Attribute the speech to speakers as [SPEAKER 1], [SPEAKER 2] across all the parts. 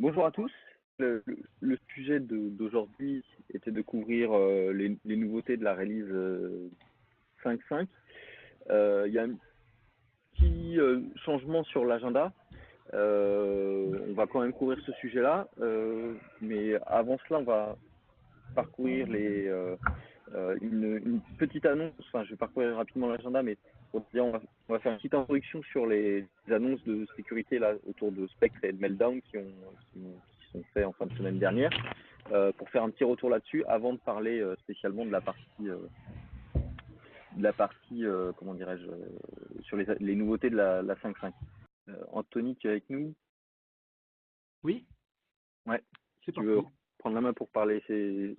[SPEAKER 1] Bonjour à tous. Le sujet d'aujourd'hui était de couvrir les nouveautés de la release 5.5. Il y a un petit changement sur l'agenda. On va quand même couvrir ce sujet-là, mais avant cela, on va parcourir une petite annonce. Enfin, je vais parcourir rapidement l'agenda, mais pour dire, on va faire une petite introduction sur les annonces de sécurité là, autour de Spectre et de Meltdown qui sont faits en fin de semaine dernière, pour faire un petit retour là-dessus avant de parler spécialement de la partie comment dirais-je, sur les nouveautés de la 5.5. Anthony, tu es avec nous?
[SPEAKER 2] Oui,
[SPEAKER 1] Ouais.
[SPEAKER 2] c'est
[SPEAKER 1] Tu veux
[SPEAKER 2] parti.
[SPEAKER 1] prendre la main pour parler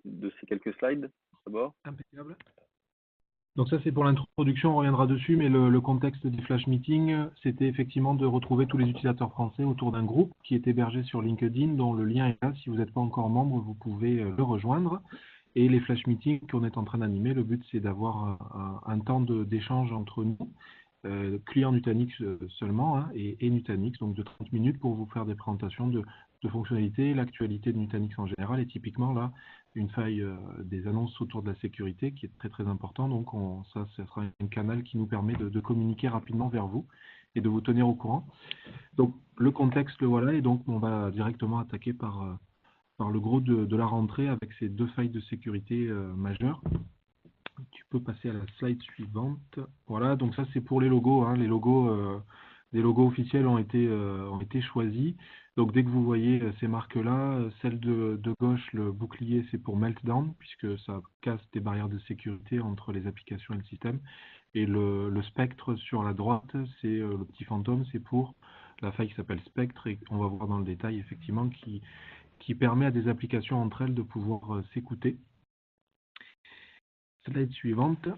[SPEAKER 1] de ces quelques slides d'abord?
[SPEAKER 2] Impeccable. Donc ça, c'est pour l'introduction, on reviendra dessus, mais le contexte des flash meetings, c'était effectivement de retrouver tous les utilisateurs français autour d'un groupe qui est hébergé sur LinkedIn, dont le lien est là. Si vous n'êtes pas encore membre, vous pouvez le rejoindre. Et les flash meetings qu'on est en train d'animer, le but, c'est d'avoir un temps d'échange entre nous, clients Nutanix seulement, hein, et Nutanix, donc de 30 minutes pour vous faire des présentations de fonctionnalités, l'actualité de Nutanix en général, et typiquement là, une faille des annonces autour de la sécurité qui est très très important. Donc ça sera un canal qui nous permet de communiquer rapidement vers vous et de vous tenir au courant. Donc le contexte, le voilà, et donc on va directement attaquer par le gros de la rentrée avec ces deux failles de sécurité majeures. Tu peux passer à la slide suivante. Voilà, donc ça c'est pour les logos, hein. Les logos officiels ont été choisis. Donc dès que vous voyez ces marques-là, celle de gauche, le bouclier, c'est pour Meltdown, puisque ça casse des barrières de sécurité entre les applications et le système. Et le spectre sur la droite, c'est le petit fantôme, c'est pour la faille qui s'appelle Spectre, et on va voir dans le détail effectivement qui permet à des applications entre elles de pouvoir s'écouter. Slide suivante.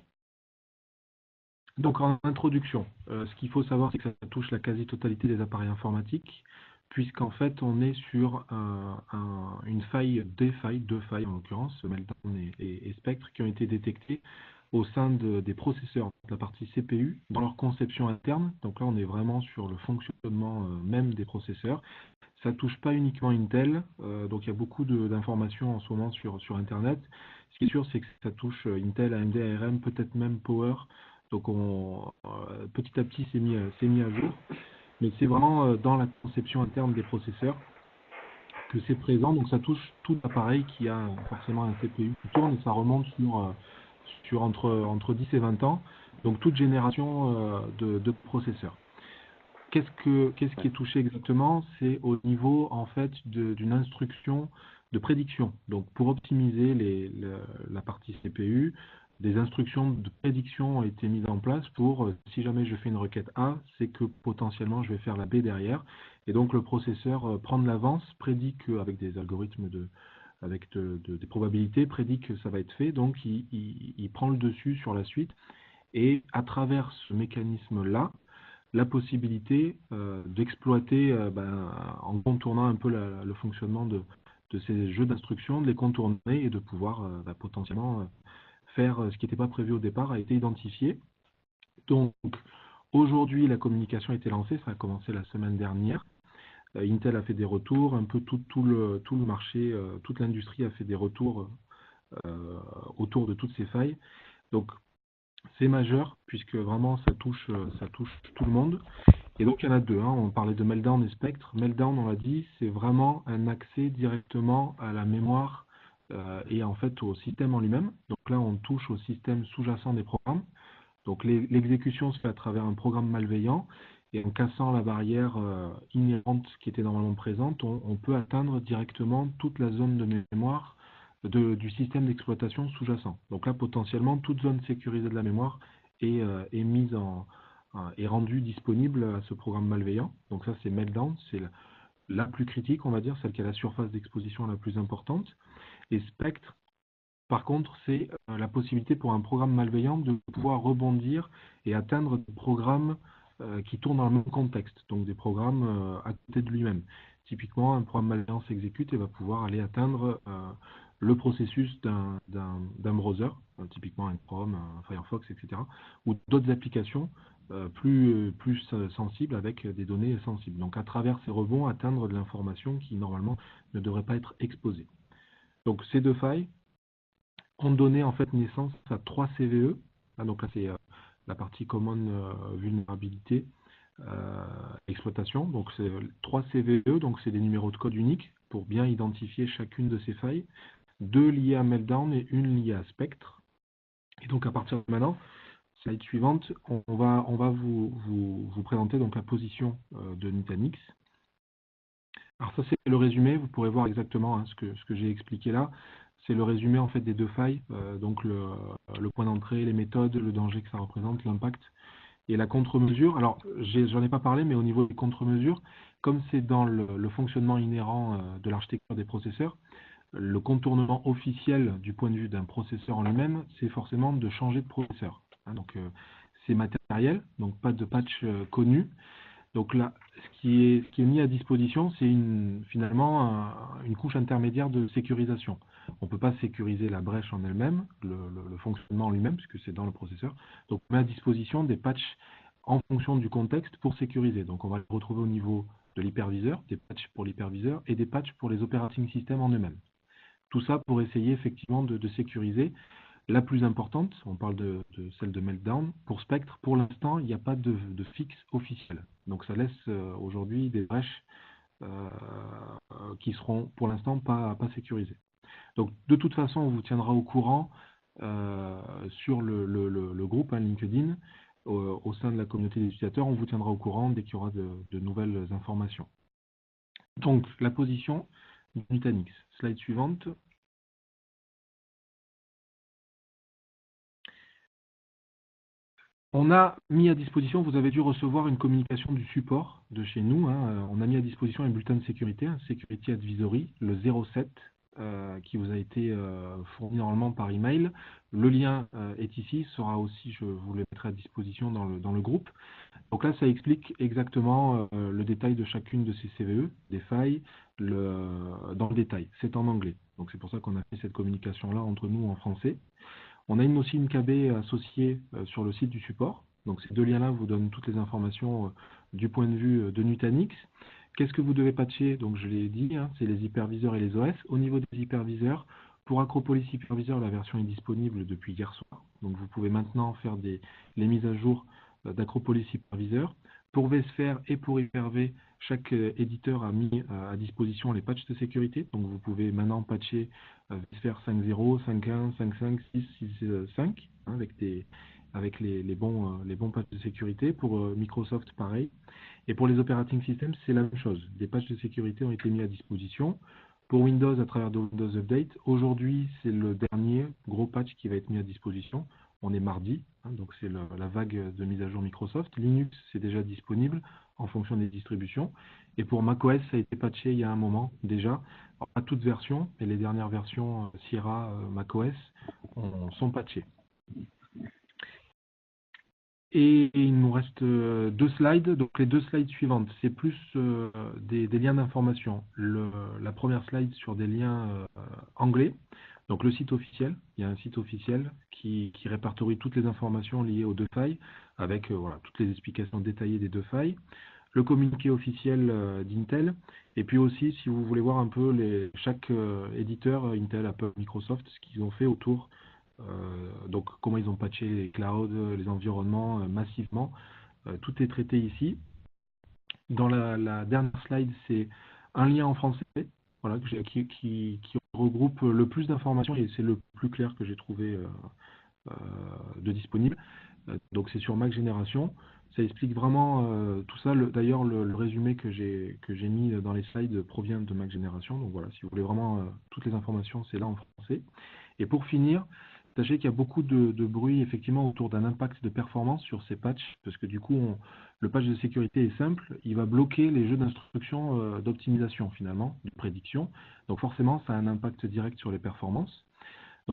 [SPEAKER 2] Donc en introduction, ce qu'il faut savoir, c'est que ça touche la quasi-totalité des appareils informatiques, puisqu'en fait on est sur une faille, deux failles en l'occurrence, Meltdown et Spectre, qui ont été détectées au sein des processeurs, de la partie CPU, dans leur conception interne. Donc là on est vraiment sur le fonctionnement même des processeurs. Ça ne touche pas uniquement Intel, donc il y a beaucoup d'informations en ce moment sur Internet. Ce qui est sûr, c'est que ça touche Intel, AMD, ARM, peut-être même Power. Donc petit à petit, c'est mis à jour. Mais c'est vraiment dans la conception interne des processeurs que c'est présent. Donc ça touche tout appareil qui a forcément un CPU qui tourne, et ça remonte sur entre 10 et 20 ans. Donc toute génération de processeurs. Qu'est-ce qui est touché exactement? C'est au niveau en fait d'une instruction de prédiction. Donc pour optimiser la partie CPU, des instructions de prédiction ont été mises en place pour, si jamais je fais une requête A, c'est que potentiellement je vais faire la B derrière. Et donc le processeur prend de l'avance, prédit qu'avec des algorithmes des probabilités, prédit que ça va être fait, donc il prend le dessus sur la suite. Et à travers ce mécanisme-là, la possibilité d'exploiter, en contournant un peu le fonctionnement de ces jeux d'instructions, de les contourner et de pouvoir potentiellement faire ce qui n'était pas prévu au départ, a été identifié. Donc aujourd'hui, la communication a été lancée, ça a commencé la semaine dernière. Intel a fait des retours, un peu tout le marché, toute l'industrie a fait des retours autour de toutes ces failles. Donc c'est majeur, puisque vraiment ça touche tout le monde. Et donc il y en a deux, hein. On parlait de Meltdown et Spectre. Meltdown, on l'a dit, c'est vraiment un accès directement à la mémoire et en fait au système en lui-même. Donc là, on touche au système sous-jacent des programmes. Donc l'exécution se fait à travers un programme malveillant, et en cassant la barrière inhérente qui était normalement présente, on peut atteindre directement toute la zone de mémoire du système d'exploitation sous-jacent. Donc là, potentiellement, toute zone sécurisée de la mémoire est mise est rendue disponible à ce programme malveillant. Donc ça, c'est Meltdown, c'est la plus critique, on va dire, celle qui a la surface d'exposition la plus importante. Et Spectre, par contre, c'est la possibilité pour un programme malveillant de pouvoir rebondir et atteindre des programmes qui tournent dans le même contexte, donc des programmes à côté de lui-même. Typiquement, un programme malveillant s'exécute et va pouvoir aller atteindre le processus d'un browser, typiquement un Chrome, un Firefox, etc., ou d'autres applications plus sensibles avec des données sensibles. Donc à travers ces rebonds, atteindre de l'information qui normalement ne devrait pas être exposée. Donc ces deux failles ont donné en fait naissance à 3 CVE. Donc là c'est la partie common vulnérabilité exploitation. Donc c'est 3 CVE, donc c'est des numéros de code uniques pour bien identifier chacune de ces failles. 2 liées à Meltdown et une liée à Spectre. Et donc à partir de maintenant, slide suivante, on va vous présenter donc la position de Nutanix. Alors ça c'est le résumé, vous pourrez voir exactement ce que j'ai expliqué là. C'est le résumé en fait des deux failles, donc le point d'entrée, les méthodes, le danger que ça représente, l'impact et la contre-mesure. Alors j'en ai pas parlé, mais au niveau des contre-mesures, comme c'est dans le fonctionnement inhérent de l'architecture des processeurs, le contournement officiel du point de vue d'un processeur en lui-même, c'est forcément de changer de processeur. Donc c'est matériel, donc pas de patch connu. Donc là, ce qui est mis à disposition, c'est finalement une couche intermédiaire de sécurisation. On ne peut pas sécuriser la brèche en elle-même, le fonctionnement en lui-même, puisque c'est dans le processeur. Donc on met à disposition des patchs en fonction du contexte pour sécuriser. Donc on va le retrouver au niveau de l'hyperviseur, des patchs pour l'hyperviseur et des patchs pour les operating systems en eux-mêmes. Tout ça pour essayer effectivement de sécuriser. La plus importante, on parle de celle de Meltdown. Pour Spectre, pour l'instant, il n'y a pas de fixe officiel. Donc ça laisse aujourd'hui des brèches qui seront pour l'instant pas sécurisées. Donc de toute façon, on vous tiendra au courant sur le groupe LinkedIn, au sein de la communauté des utilisateurs, on vous tiendra au courant dès qu'il y aura de nouvelles informations. Donc la position de Nutanix. Slide suivante. On a mis à disposition, vous avez dû recevoir une communication du support de chez nous. On a mis à disposition un bulletin de sécurité, un Security Advisory, le 07, qui vous a été fourni normalement par email. Le lien est ici, sera aussi, je vous le mettrai à disposition dans le groupe. Donc là, ça explique exactement le détail de chacune de ces CVE, des failles, dans le détail. C'est en anglais. Donc c'est pour ça qu'on a fait cette communication-là entre nous en français. On a aussi une KB associée sur le site du support. Donc ces deux liens-là vous donnent toutes les informations du point de vue de Nutanix. Qu'est-ce que vous devez patcher? Donc je l'ai dit, c'est les hyperviseurs et les OS. Au niveau des hyperviseurs, pour Acropolis Hypervisor, la version est disponible depuis hier soir. Donc vous pouvez maintenant faire les mises à jour d'Acropolis Hypervisor. Pour vSphere et pour Hyper-V, chaque éditeur a mis à disposition les patchs de sécurité. Donc vous pouvez maintenant patcher vSphere 5.0, 5.1, 5.5, 6, 6.5 avec les bons patchs de sécurité. Pour Microsoft, pareil. Et pour les operating systems, c'est la même chose. Des patchs de sécurité ont été mis à disposition. Pour Windows, à travers de Windows Update, aujourd'hui, c'est le dernier gros patch qui va être mis à disposition. On est mardi, donc c'est la vague de mise à jour Microsoft. Linux, c'est déjà disponible en fonction des distributions. Et pour macOS, ça a été patché il y a un moment déjà. Alors, pas toutes versions, mais les dernières versions Sierra, macOS sont patchées. Et il nous reste 2 slides. Donc les 2 slides suivantes, c'est plus des liens d'information. La première slide sur des liens anglais. Donc le site officiel, il y a un site officiel qui répertorie toutes les informations liées aux 2 failles, avec toutes les explications détaillées des 2 failles. Le communiqué officiel d'Intel, et puis aussi si vous voulez voir un peu chaque éditeur, Intel, Apple, Microsoft, ce qu'ils ont fait autour, donc comment ils ont patché les clouds, les environnements massivement, tout est traité ici. Dans la dernière slide, c'est un lien en français, voilà, qui regroupe le plus d'informations et c'est le plus clair que j'ai trouvé de disponible. Donc c'est sur Mac Génération. Ça explique vraiment tout ça. D'ailleurs, le résumé que j'ai mis dans les slides provient de Mac Génération. Donc voilà, si vous voulez vraiment toutes les informations, c'est là en français. Et pour finir, sachez qu'il y a beaucoup de bruit effectivement autour d'un impact de performance sur ces patchs, parce que du coup, le patch de sécurité est simple, il va bloquer les jeux d'instructions d'optimisation finalement, de prédiction. Donc forcément, ça a un impact direct sur les performances.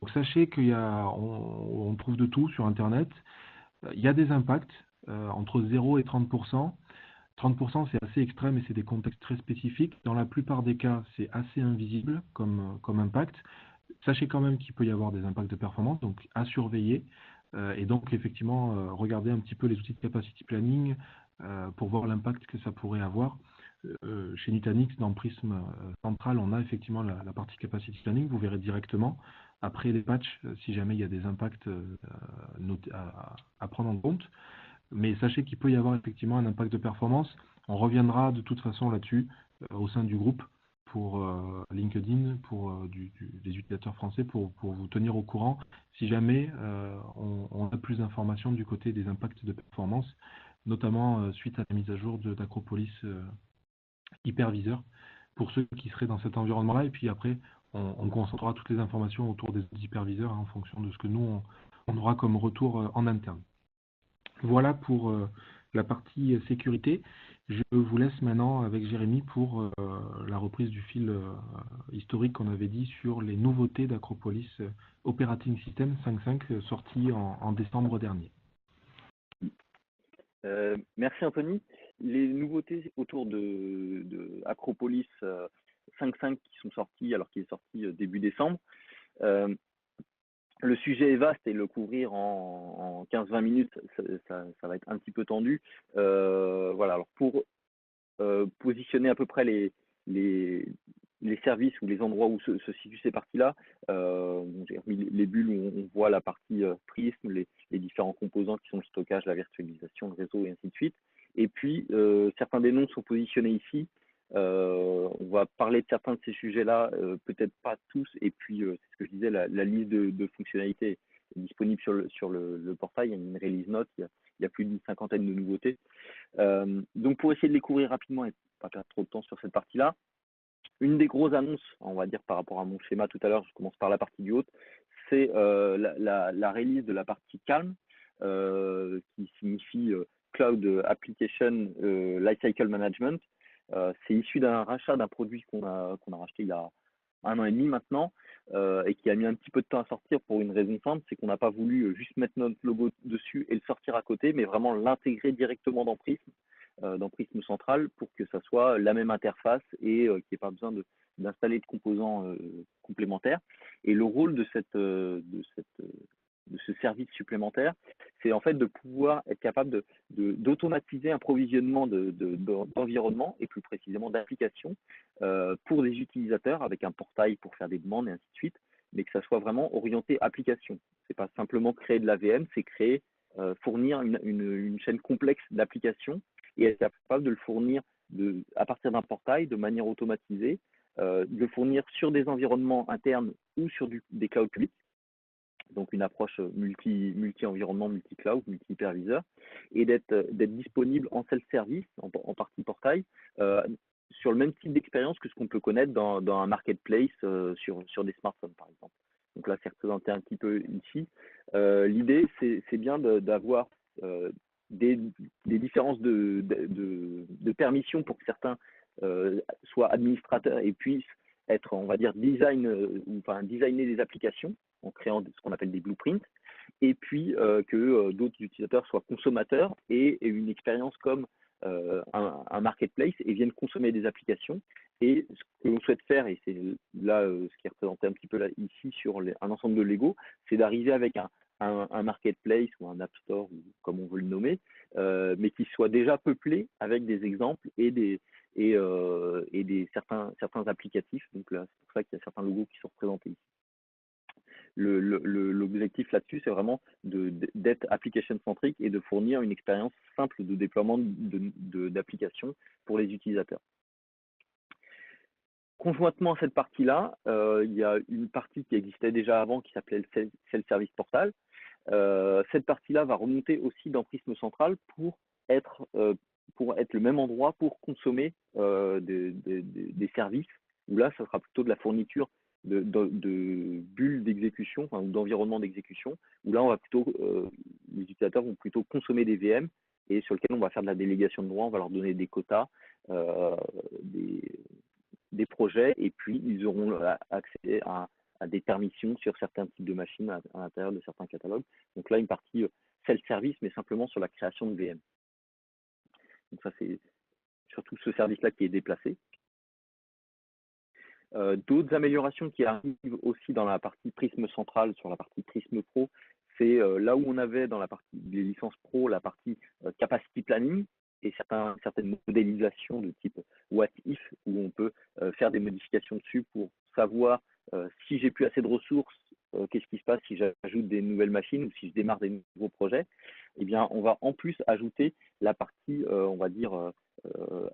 [SPEAKER 2] Donc sachez on trouve de tout sur Internet. Il y a des impacts entre 0 et 30%. 30%, c'est assez extrême et c'est des contextes très spécifiques. Dans la plupart des cas, c'est assez invisible comme impact. Sachez quand même qu'il peut y avoir des impacts de performance, donc à surveiller. Et donc, effectivement, regarder un petit peu les outils de capacity planning pour voir l'impact que ça pourrait avoir. Chez Nutanix, dans Prism Central, on a effectivement la partie capacity planning. Vous verrez directement, après les patchs, si jamais il y a des impacts à prendre en compte. Mais sachez qu'il peut y avoir effectivement un impact de performance. On reviendra de toute façon là-dessus au sein du groupe pour LinkedIn, pour des utilisateurs français, pour vous tenir au courant si jamais on a plus d'informations du côté des impacts de performance, notamment suite à la mise à jour d'Acropolis Hyperviseur, pour ceux qui seraient dans cet environnement-là. Et puis après, on concentrera toutes les informations autour des hyperviseurs en fonction de ce que nous, on aura comme retour en interne. Voilà pour la partie sécurité. Je vous laisse maintenant avec Jérémy pour la reprise du fil historique qu'on avait dit sur les nouveautés d'Acropolis Operating System 5.5 sorties en décembre dernier.
[SPEAKER 1] Merci Anthony. Les nouveautés autour de Acropolis 5.5 qui sont sorties, alors qu'il est sorti début décembre. Le sujet est vaste et le couvrir en 15-20 minutes, ça va être un petit peu tendu. Voilà, alors pour positionner à peu près les services ou les endroits où se situent ces parties-là, j'ai remis les bulles où on voit la partie Prism, les différents composants qui sont le stockage, la virtualisation, le réseau et ainsi de suite. Et puis, certains des noms sont positionnés ici. On va parler de certains de ces sujets-là, peut-être pas tous, et puis c'est ce que je disais, la liste de fonctionnalités est disponible sur le portail. Il y a une release note, il y a plus d'une cinquantaine de nouveautés. Donc pour essayer de les couvrir rapidement et pas perdre trop de temps sur cette partie-là, une des grosses annonces, on va dire par rapport à mon schéma tout à l'heure, je commence par la partie du haut, c'est la release de la partie Calm, qui signifie Cloud Application Lifecycle Management. C'est issu d'un rachat d'un produit qu'on a racheté il y a 1 an et demi maintenant, et qui a mis un petit peu de temps à sortir pour une raison simple, c'est qu'on n'a pas voulu juste mettre notre logo dessus et le sortir à côté, mais vraiment l'intégrer directement dans Prism Central pour que ça soit la même interface et qu'il n'y ait pas besoin d'installer de composants complémentaires. Et le rôle de ce service supplémentaire, c'est en fait de pouvoir être capable d'automatiser un provisionnement d'environnement et plus précisément d'applications pour les utilisateurs avec un portail pour faire des demandes et ainsi de suite, mais que ça soit vraiment orienté application. C'est pas simplement créer de la VM, c'est créer, fournir une chaîne complexe d'applications et être capable de le fournir à partir d'un portail de manière automatisée, de le fournir sur des environnements internes ou sur des clouds publics. Donc une approche multi-environnement, multi-cloud, multi-hyperviseur, et d'être disponible en self-service, en partie portail, sur le même type d'expérience que ce qu'on peut connaître dans un marketplace sur des smartphones, par exemple. Donc là, c'est représenté un petit peu ici. L'idée, c'est bien d'avoir des différences de permissions pour que certains soient administrateurs et puissent être, on va dire, designer des applications en créant ce qu'on appelle des blueprints, et puis que d'autres utilisateurs soient consommateurs et une expérience comme un marketplace et viennent consommer des applications. Et ce que l'on souhaite faire, et c'est là ce qui est représenté un petit peu là, ici sur un ensemble de Lego, c'est d'arriver avec un marketplace ou un app store, ou comme on veut le nommer, mais qui soit déjà peuplé avec des exemples et certains applicatifs. Donc là, c'est pour ça qu'il y a certains logos qui sont représentés ici. L'objectif là-dessus, c'est vraiment d'être application-centrique et de fournir une expérience simple de déploiement d'applications pour les utilisateurs. Conjointement à cette partie-là, il y a une partie qui existait déjà avant qui s'appelait le Self-Service Portal. Cette partie-là va remonter aussi dans Prism Central pour être le même endroit pour consommer des services, où là, ça sera plutôt de la fourniture de bulles d'exécution, ou d'environnement d'exécution, où là, les utilisateurs vont plutôt consommer des VM et sur lesquels on va faire de la délégation de droits, on va leur donner des quotas, des projets, et puis ils auront accès à des permissions sur certains types de machines à l'intérieur de certains catalogues. Donc là, une partie self-service, mais simplement sur la création de VM. Donc ça, c'est surtout ce service-là qui est déplacé. D'autres améliorations qui arrivent aussi dans la partie Prism Central, sur la partie Prism Pro, C'est là où on avait dans la partie des licences pro la partie capacity planning et certaines modélisations de type what if, où on peut faire des modifications dessus pour savoir si j'ai plus assez de ressources, qu'est-ce qui se passe si j'ajoute des nouvelles machines ou si je démarre des nouveaux projets. Eh bien, on va en plus ajouter la partie, on va dire,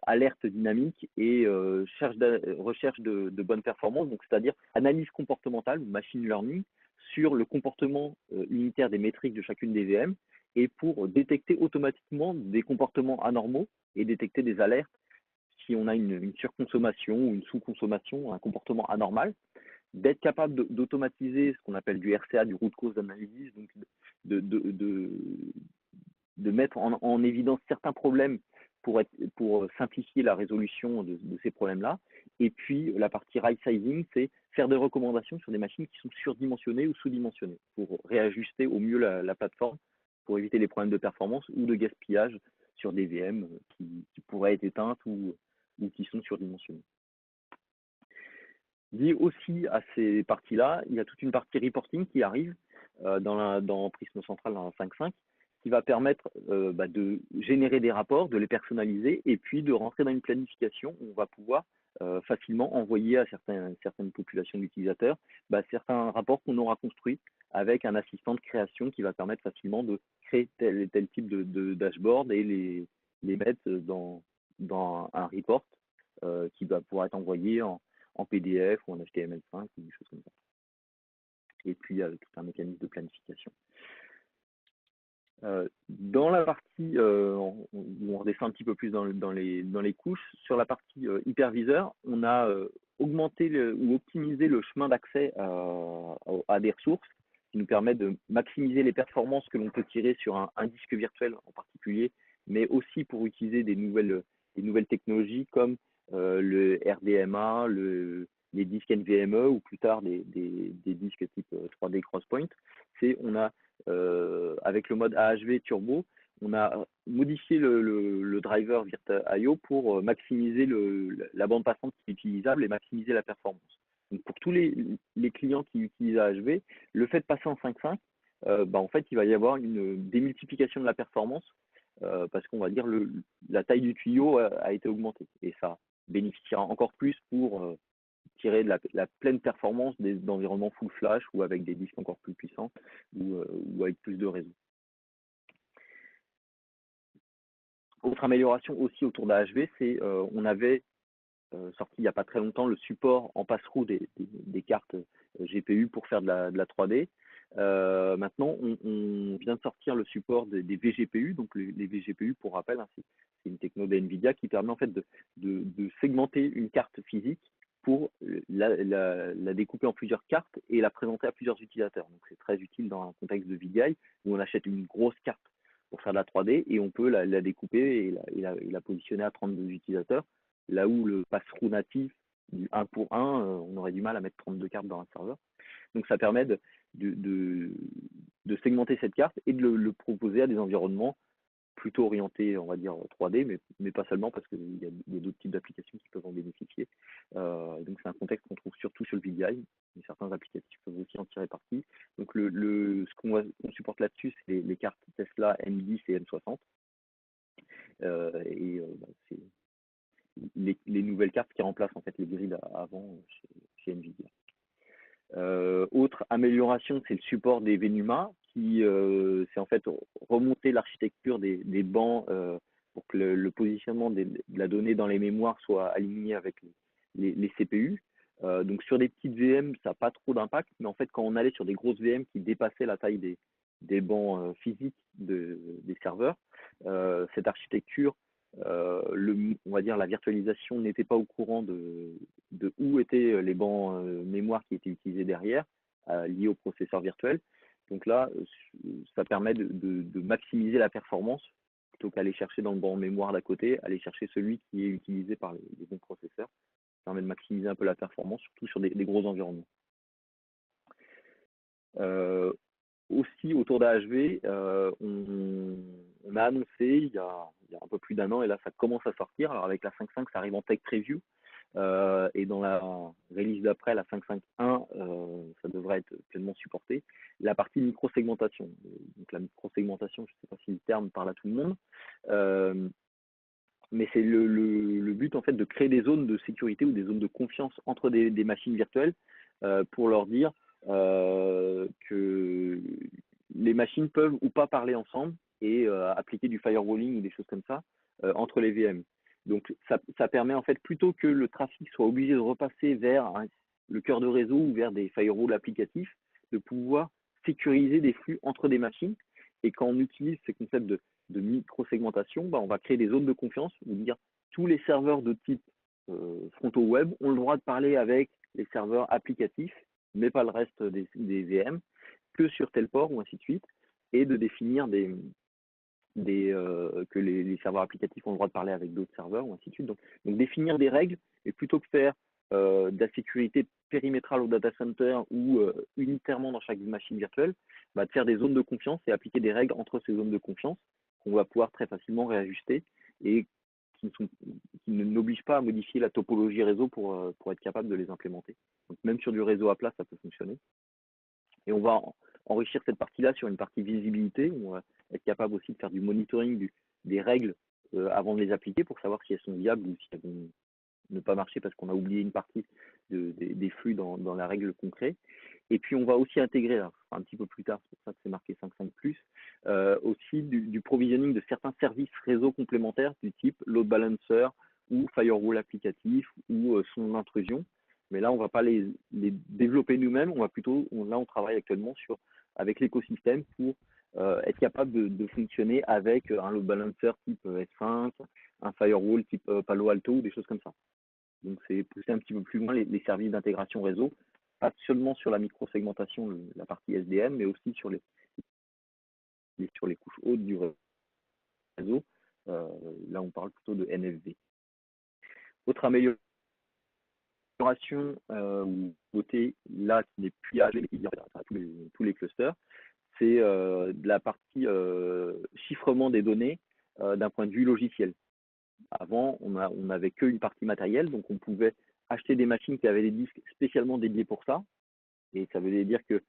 [SPEAKER 1] alerte dynamique et recherche de bonnes performances, donc c'est-à-dire analyse comportementale ou machine learning sur le comportement unitaire des métriques de chacune des VM et pour détecter automatiquement des comportements anormaux et détecter des alertes si on a une surconsommation ou une sous-consommation, un comportement anormal, d'être capable d'automatiser ce qu'on appelle du RCA, du root cause analysis, donc de, de, de, de mettre en évidence certains problèmes pour simplifier la résolution de ces problèmes-là. Et puis, la partie right sizing, c'est faire des recommandations sur des machines qui sont surdimensionnées ou sous-dimensionnées pour réajuster au mieux la plateforme pour éviter les problèmes de performance ou de gaspillage sur des VM qui pourraient être éteintes ou qui sont surdimensionnées. Lié aussi à ces parties-là, il y a toute une partie reporting qui arrive dans Prisma Central dans la 5.5 qui va permettre de générer des rapports, de les personnaliser et puis de rentrer dans une planification où on va pouvoir facilement envoyer à certaines populations d'utilisateurs certains rapports qu'on aura construits avec un assistant de création qui va permettre facilement de créer tel type de dashboard et les mettre dans un report qui va pouvoir être envoyé en PDF ou en HTML5 ou des choses comme ça. Et puis, il y a tout un mécanisme de planification. Dans la partie où on redescend un petit peu plus dans les couches, sur la partie hyperviseur, on a augmenté ou optimisé le chemin d'accès à des ressources qui nous permet de maximiser les performances que l'on peut tirer sur un disque virtuel en particulier, mais aussi pour utiliser des nouvelles technologies comme le RDMA, les disques NVMe ou plus tard des disques type 3D Crosspoint. On a avec le mode AHV Turbo, on a modifié le driver Virta.io pour maximiser la bande passante qui est utilisable et maximiser la performance. Donc pour tous les clients qui utilisent AHV, le fait de passer en 5.5, en fait, il va y avoir une démultiplication de la performance parce qu'on va dire la taille du tuyau a été augmentée et ça bénéficiera encore plus pour tirer de la pleine performance d'environnements full flash ou avec des disques encore plus puissants ou avec plus de réseau. Autre amélioration aussi autour d'AHV, c'est on avait sorti il n'y a pas très longtemps le support en pass-through des cartes GPU pour faire de la 3D. Maintenant, on vient de sortir le support des VGPU. Donc les VGPU, pour rappel, hein, c'est une techno de NVIDIA qui permet en fait de segmenter une carte physique pour la découper en plusieurs cartes et la présenter à plusieurs utilisateurs. Donc c'est très utile dans un contexte de VDI où on achète une grosse carte pour faire de la 3D et on peut la découper et la positionner à 32 utilisateurs, là où le pass-through natif du 1 pour 1, on aurait du mal à mettre 32 cartes dans un serveur. Donc ça permet de segmenter cette carte et de le proposer à des environnements plutôt orientés, on va dire, 3D, mais pas seulement, parce qu'il y a d'autres types d'applications qui peuvent en bénéficier. Donc c'est un contexte qu'on trouve surtout sur le VDI, mais certains applicatifs peuvent aussi en tirer parti. Donc ce qu'on supporte là-dessus, c'est les cartes Tesla M10 et M60. C'est les nouvelles cartes qui remplacent en fait les grilles avant chez NVIDIA. Autre amélioration, c'est le support des VNUMA qui c'est en fait remonter l'architecture des bancs pour que le positionnement de la donnée dans les mémoires soit aligné avec les CPU. Donc sur des petites VM, ça n'a pas trop d'impact, mais en fait quand on allait sur des grosses VM qui dépassaient la taille des bancs physiques des serveurs, cette architecture, on va dire la virtualisation n'était pas au courant de où étaient les bancs mémoire qui étaient utilisés derrière, liés au processeur virtuel. Donc là, ça permet de maximiser la performance plutôt qu'aller chercher dans le banc mémoire d'à côté, aller chercher celui qui est utilisé par les bons processeurs. Ça permet de maximiser un peu la performance, surtout sur des gros environnements. Aussi, autour d'AHV, on a annoncé il y a un peu plus d'un an, et là ça commence à sortir. Alors avec la 5.5, ça arrive en tech preview. et dans la release d'après, la 5.5.1, ça devrait être pleinement supporté. La partie micro-segmentation. Donc la micro-segmentation, je ne sais pas si le terme parle à tout le monde, mais c'est le but en fait de créer des zones de sécurité ou des zones de confiance entre des machines virtuelles pour leur dire que les machines peuvent ou pas parler ensemble et appliquer du firewalling ou des choses comme ça entre les VM. Donc ça permet en fait plutôt que le trafic soit obligé de repasser vers le cœur de réseau ou vers des firewalls applicatifs, de pouvoir sécuriser des flux entre des machines. Et quand on utilise ces concepts de micro-segmentation, on va créer des zones de confiance où dire tous les serveurs de type frontaux web ont le droit de parler avec les serveurs applicatifs, mais pas le reste des VM, que sur tel port ou ainsi de suite, et de définir que les serveurs applicatifs ont le droit de parler avec d'autres serveurs ou ainsi de suite. Donc définir des règles, et plutôt que faire de la sécurité périmétrale au data center ou unitairement dans chaque machine virtuelle, de faire des zones de confiance et appliquer des règles entre ces zones de confiance qu'on va pouvoir très facilement réajuster et qui n'obligent pas à modifier la topologie réseau pour être capable de les implémenter. Donc même sur du réseau à plat, ça peut fonctionner. Et on va enrichir cette partie-là sur une partie visibilité, où on va être capable aussi de faire du monitoring des règles avant de les appliquer pour savoir si elles sont viables ou si elles vont ne pas marcher parce qu'on a oublié une partie des flux dans la règle qu'on crée. Et puis on va aussi intégrer, alors, un petit peu plus tard, c'est pour ça que c'est marqué 5.5+, aussi du provisioning de certains services réseau complémentaires du type load balancer ou firewall applicatif ou son intrusion. Mais là, on ne va pas les développer nous-mêmes, on va plutôt, là on travaille actuellement avec l'écosystème pour être capable de fonctionner avec un load balancer type S5, un firewall type Palo Alto ou des choses comme ça. Donc c'est pousser un petit peu plus loin les services d'intégration réseau, pas seulement sur la micro-segmentation, la partie SDM, mais aussi sur les couches hautes du réseau. Là, on parle plutôt de NFV. Autre amélioration ou beauté, là, qui n'est plus à tous les clusters, c'est de la partie chiffrement des données d'un point de vue logiciel. Avant, on n'avait qu'une partie matérielle, donc on pouvait acheter des machines qui avaient des disques spécialement dédiés pour ça. Et ça veut dire que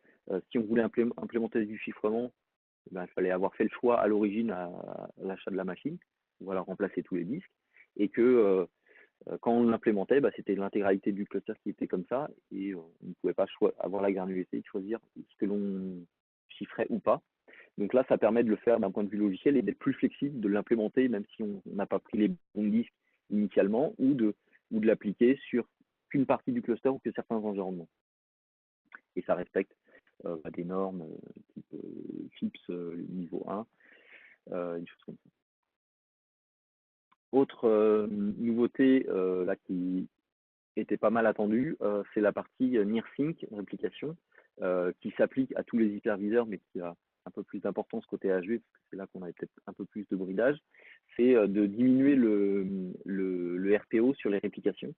[SPEAKER 1] si on voulait implémenter du chiffrement, il fallait avoir fait le choix à l'origine à l'achat de la machine, voilà, remplacer tous les disques. Et que quand on l'implémentait, c'était l'intégralité du cluster qui était comme ça. Et on ne pouvait pas avoir la granularité de choisir ce que l'on chiffrait ou pas. Donc là, ça permet de le faire d'un point de vue logiciel et d'être plus flexible, de l'implémenter même si on n'a pas pris les bons disques initialement ou de l'appliquer sur qu'une partie du cluster ou que certains environnements. Et ça respecte des normes type FIPS niveau 1, une chose comme ça. Autre nouveauté là qui était pas mal attendue, c'est la partie NearSync réplication qui s'applique à tous les hyperviseurs mais qui a un peu plus d'importance côté HV, parce que c'est là qu'on avait peut-être un peu plus de bridage, c'est de diminuer le RPO sur les réplications.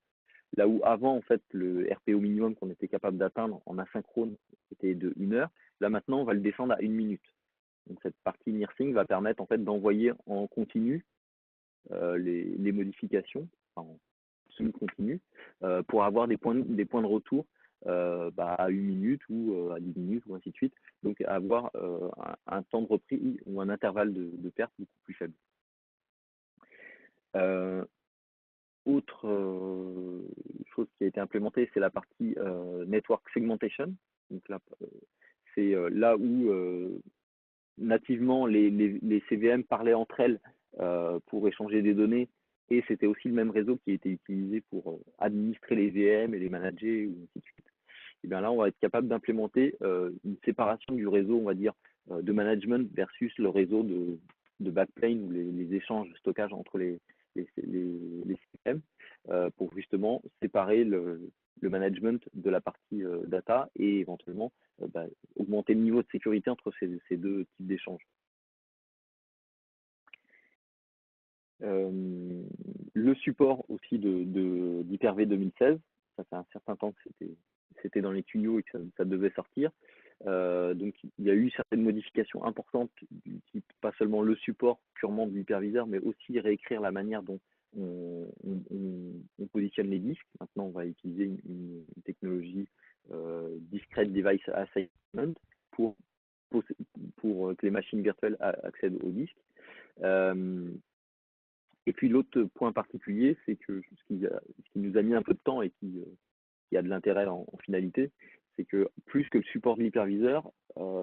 [SPEAKER 1] Là où avant, en fait, le RPO minimum qu'on était capable d'atteindre en asynchrone était de 1 heure, là maintenant, on va le descendre à 1 minute. Donc cette partie NearSync va permettre en fait d'envoyer en continu les modifications, en semi-continu, pour avoir des points de retour à 1 minute ou à 10 minutes ou ainsi de suite. Donc avoir un temps de reprise ou un intervalle de perte beaucoup plus faible. Autre chose qui a été implémentée, c'est la partie network segmentation. Donc là, c'est là où nativement les CVM parlaient entre elles pour échanger des données, et c'était aussi le même réseau qui a été utilisé pour administrer les VM et les manager, ou ainsi de suite. Et bien là, on va être capable d'implémenter une séparation du réseau, on va dire, de management versus le réseau de backplane ou les échanges de stockage entre les systèmes pour justement séparer le management de la partie data et éventuellement augmenter le niveau de sécurité entre ces deux types d'échanges. Le support aussi d'Hyper-V 2016, ça fait un certain temps que c'était dans les tuyaux et que ça devait sortir. Donc il y a eu certaines modifications importantes, pas seulement le support purement de l'hyperviseur, mais aussi réécrire la manière dont on positionne les disques. Maintenant, on va utiliser une technologie discrete device assignment pour, pour que les machines virtuelles accèdent aux disques. Et puis l'autre point particulier, c'est que ce qui nous a mis un peu de temps et qui a de l'intérêt en finalité, c'est que plus que le support de l'hyperviseur,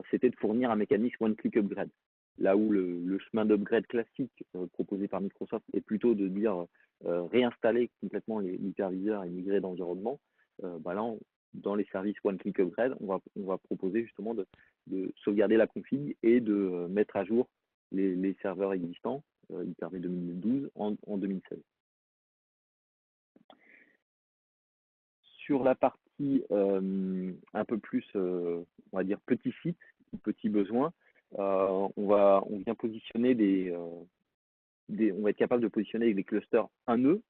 [SPEAKER 1] c'était de fournir un mécanisme one-click upgrade. Là où le chemin d'upgrade classique proposé par Microsoft est plutôt de dire réinstaller complètement l'hyperviseur et migrer d'environnement, là, dans les services one-click upgrade, on va proposer justement de sauvegarder la config et de mettre à jour les serveurs existants, Hyper-V 2012, en 2016. Sur la partie un peu plus, on va dire, petit site, petit besoin, on vient positionner on va être capable de positionner avec des clusters 1 nœud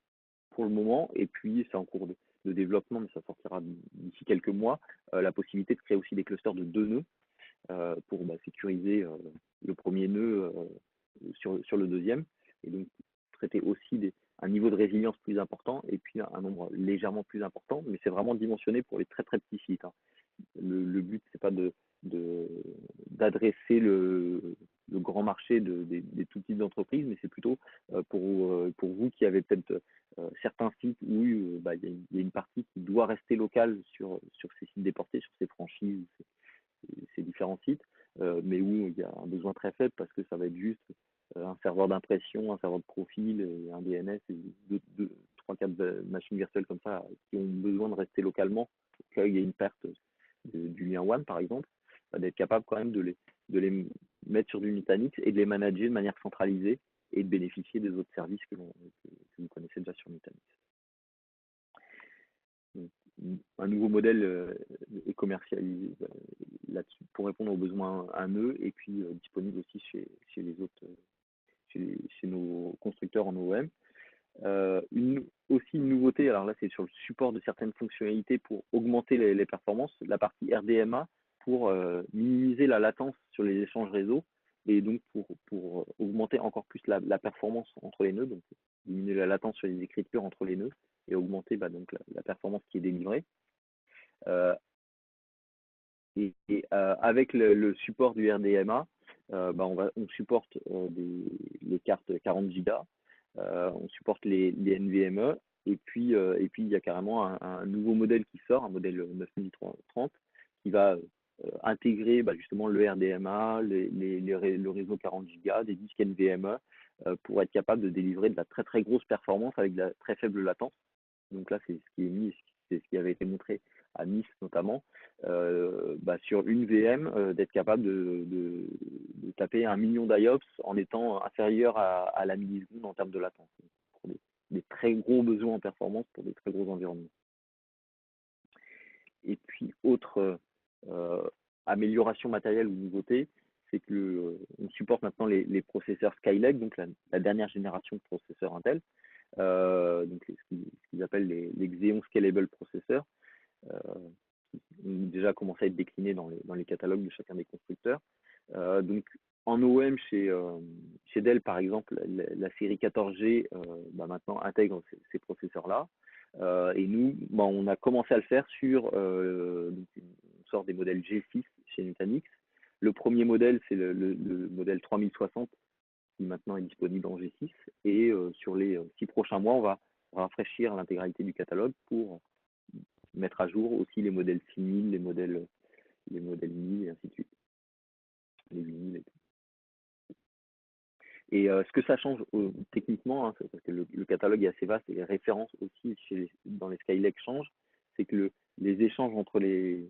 [SPEAKER 1] pour le moment, et puis c'est en cours de développement, mais ça sortira d'ici quelques mois, la possibilité de créer aussi des clusters de 2 nœuds pour sécuriser le premier nœud sur le deuxième, et donc traiter aussi un niveau de résilience plus important et puis un nombre légèrement plus important, mais c'est vraiment dimensionné pour les très très petits sites. Le but, c'est pas d'adresser le grand marché des tout types d'entreprises, mais c'est plutôt pour vous qui avez peut-être certains sites où il y a une partie qui doit rester locale sur ces sites déportés, sur ces franchises, ces différents sites, mais où il y a un besoin très faible parce que ça va être juste un serveur d'impression, un serveur de profil, et un DNS, et 3-4 machines virtuelles comme ça qui ont besoin de rester localement pour qu'il y ait une perte du lien WAN par exemple, d'être capable quand même de les mettre sur du Nutanix et de les manager de manière centralisée et de bénéficier des autres services que vous connaissez déjà sur Nutanix. Donc, un nouveau modèle est commercialisé là-dessus pour répondre aux besoins à nœud et puis disponible aussi chez les autres, chez nos constructeurs en OEM. Aussi une nouveauté, alors là c'est sur le support de certaines fonctionnalités pour augmenter les performances, la partie RDMA pour minimiser la latence sur les échanges réseau et donc pour augmenter encore plus la performance entre les nœuds, donc diminuer la latence sur les écritures entre les nœuds et augmenter donc la performance qui est délivrée. Avec le support du RDMA, on supporte les cartes 40 Go, on supporte les NVMe, et puis il y a carrément un nouveau modèle qui sort, un modèle 9030, qui va intégrer justement le RDMA, le réseau 40 Go, des disques NVMe, pour être capable de délivrer de la très très grosse performance avec de la très faible latence. Donc là, c'est ce qui est mis, c'est ce qui avait été montré à Nice notamment, sur une VM, d'être capable de taper 1 million d'IOPS en étant inférieur à la milliseconde en termes de latence, pour des très gros besoins en performance pour des très gros environnements. Et puis, autre amélioration matérielle ou nouveauté, c'est que on supporte maintenant les processeurs Skylake, donc la dernière génération de processeurs Intel, donc ce qu'ils appellent les Xeon Scalable Processors, qui ont déjà commencé à être déclinés dans les catalogues de chacun des constructeurs. Donc en OEM chez Dell par exemple, la série 14G maintenant intègre ces processeurs-là. Et nous, on a commencé à le faire sur une sorte des modèles G6 chez Nutanix. Le premier modèle, c'est le modèle 3060 qui maintenant est disponible en G6. Et sur les 6 prochains mois, on va rafraîchir l'intégralité du catalogue pour mettre à jour aussi les modèles 6000, les modèles 1000 et ainsi de suite. Les 8000 et tout. Et ce que ça change techniquement, parce que le catalogue est assez vaste et les références aussi dans les Skylake changent, c'est que les échanges entre les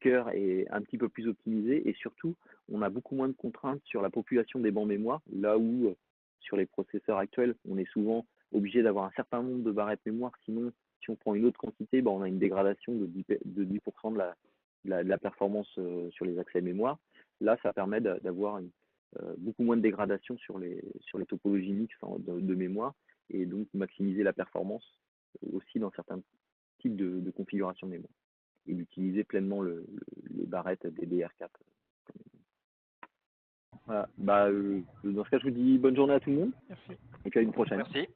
[SPEAKER 1] cœurs est un petit peu plus optimisé et surtout, on a beaucoup moins de contraintes sur la population des bancs mémoire, là où sur les processeurs actuels, on est souvent obligé d'avoir un certain nombre de barrettes mémoire, sinon si on prend une autre quantité, on a une dégradation de 10% de la performance sur les accès mémoire. Là, ça permet d'avoir beaucoup moins de dégradation sur les topologies mixtes de mémoire et donc maximiser la performance aussi dans certains types de configuration de mémoire. d'utiliser pleinement les barrettes DDR4. Voilà. Bah, dans ce cas, je vous dis bonne journée à tout le monde.
[SPEAKER 3] Merci.
[SPEAKER 1] Et puis à une prochaine.
[SPEAKER 4] Merci.